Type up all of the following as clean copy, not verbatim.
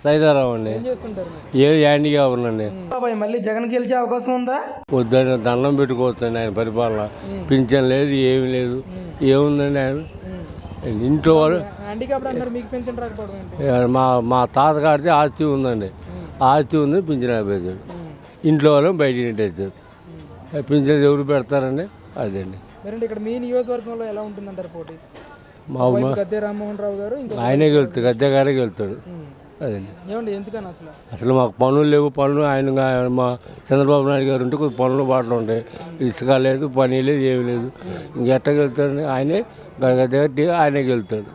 సైదారావు అండి. ఏం చేస్తుంటారు యాండీగా ఉన్నాండి. బాబాయ్ మళ్ళీ జగన్ గెలిచే అవకాశం ఉందా? పొద్దున్న దండం పెట్టుకోవచ్చండి ఆయన పరిపాలన. పింఛన్ లేదు, ఏమి లేదు. ఏముందండి ఆయన ఇంట్లో వాళ్ళు హ్యాండిక్యాప్డ్ అన్నారు, మీకు పెన్షన్ రాకపోవడం ఏంటి? మా తాతగారిది ఆస్తి ఉందండి. ఆస్తి ఉంది, పింఛన్ ఆపేశాడు. ఇంట్లో వాళ్ళు బయట నెట్టేశారు. పింఛన్ ఎవరు పెడతారండి? అదండి. మరి ఇక్కడ మీ నియోజకవర్గంలో ఎలా ఉంటుందంటారు పోటీ? మా గద్దె రామ్మోహన్ రావు గారు ఆయనే గెలుతాడు, గద్దె గారే గెలుతాడు. అదండి. ఏమండి ఎందుకని అసలు మాకు పనులు లేవు. పనులు ఆయన మా చంద్రబాబు నాయుడు గారు ఉంటే కొద్ది పనులు బాటలు ఉంటాయి. ఇసుక లేదు, పని లేదు, ఏమి లేదు. ఇంకెట్ట గెలుతాడు? ఆయనే గట్టి ఆయనే గెలుతాడు.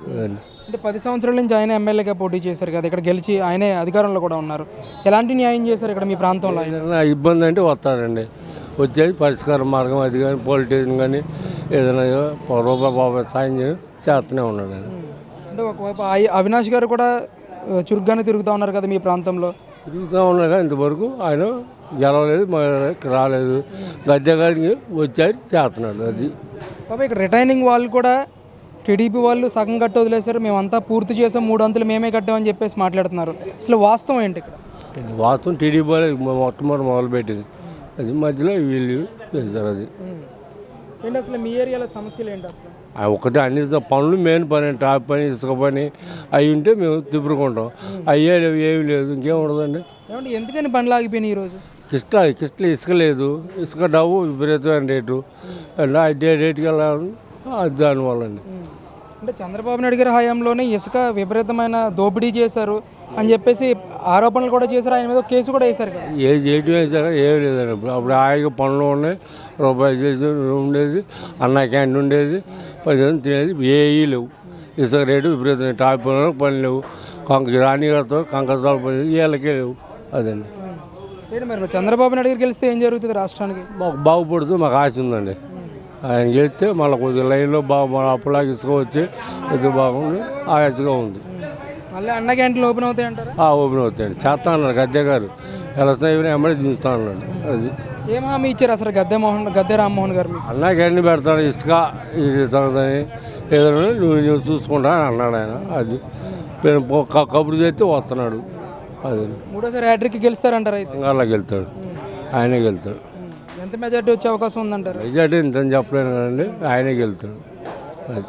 అంటే 10 సంవత్సరాల నుంచి ఆయన ఎమ్మెల్యేగా పోటీ చేశారు కదా, ఇక్కడ గెలిచి ఆయనే అధికారంలో కూడా ఉన్నారు. ఎలాంటి న్యాయం చేశారు ఇక్కడ మీ ప్రాంతంలో? ఏదైనా ఇబ్బంది అంటే వస్తాడండి. వచ్చేది పరిష్కార మార్గం అది కానీ పొలిటీషియన్ కానీ ఏదైనా రూపాయి సాయం చేస్తూనే ఉన్నాడు ఆయన. అంటే ఒకవైపు అవినాష్ గారు కూడా చురుగ్గానే తిరుగుతూ ఉన్నారు కదా మీ ప్రాంతంలో? తిరుగుతూ ఉన్నారు కానీ ఇంతవరకు ఆయన గెలవలేదు, రాలేదు. గద్దె గారికి వచ్చాడు, చేస్తున్నాడు. అది బాబా ఇక్కడ రిటైనింగ్ వాళ్ళు కూడా టీడీపీ వాళ్ళు సగం కట్టి వదిలేశారు, మేమంతా పూర్తి చేసాం, 3 అంతులు మేమే కట్టామని చెప్పేసి మాట్లాడుతున్నారు. అసలు వాస్తవం ఏంటి ఇక్కడ? వాస్తవం టీడీపీ వాళ్ళు మొట్టమొదటి మొదలుపెట్టింది. అది మధ్యలో వీళ్ళు చేశారు. అది ఏంటి అసలు మీ ఏరియాలో సమస్యలు ఏంటి అసలు? ఒకటి అన్ని పనులు మెయిన్ పని, టాప్ పని, ఇసుక పని అవి ఉంటే మేము తిప్పుకుంటాం. అయ్యే లేవు, ఏమి లేదు, ఇంకేం ఉండదండి. ఏమంటే ఎందుకని పనులు ఆగిపోయినాయి ఈరోజు? కిస్ట్లో ఇసుక లేదు. ఇసుక డబ్బు విపరీతమైన రేటు. రేటుకి వెళ్ళాలి, అది దానివల్ల అండి. అంటే చంద్రబాబు నాయుడు గారి హయాంలోనే ఇసుక విపరీతమైన దోపిడీ చేశారు అని చెప్పేసి ఆరోపణలు కూడా చేశారు. ఆయన మీద కేసు కూడా వేశారు కదా. ఏటి వేసాక ఏమి లేదండి. అప్పుడు ఆయన పనులు ఉన్నాయి, రూపాయి చేసి ఉండేది, అన్న క్యాంటీన్ ఉండేది, 10 తినేది, ఏవి లేవు. ఇసుక రేటు విపరీతమైన టాప్ పనులు పని లేవు. రాణిగారితో కంకసాల పని వీళ్ళకే లేవు. అదండి. మరి చంద్రబాబు నాయుడు గారు గెలిస్తే ఏం జరుగుతుంది రాష్ట్రానికి? మాకు బాగుపడుతూ మాకు ఆశ ఉందండి. ఆయన గెలిస్తే మళ్ళీ కొద్దిగా లైన్లో మన అప్పులాగా ఇసుక వచ్చి కొద్దిగా బాగుంది, ఆశగా ఉంది. మళ్ళీ అన్న క్యాంటీన్లు ఓపెన్ అవుతాయి అంటారా? ఓపెన్ అవుతాయండి. చేస్తా అన్నారు గద్దె గారు. ఎలా ఎమ్మడి దించుతా అన్నాడు. అది ఏం హామీ ఇచ్చారు అసలు గద్దె రామ్మోహన్ గారు? అన్న క్యాంటీన్ పెడతాడు, ఇసుక ఇది సంగతి ఏదైనా నువ్వు చూసుకుంటా అని అన్నాడు ఆయన. అది కబురు చేస్తే వస్తున్నాడు. అది 3వ హ్యాట్రిక్ గెలుస్తారంటారు? అయితే బంగాళాకి వెళ్తాడు, ఆయనే గెలుతాడు. ఎంత మెజార్టీ వచ్చే అవకాశం ఉందంటారు? మెజార్టీ ఇంత చెప్పలేను కదండి, ఆయనే గెలుతాడు. అది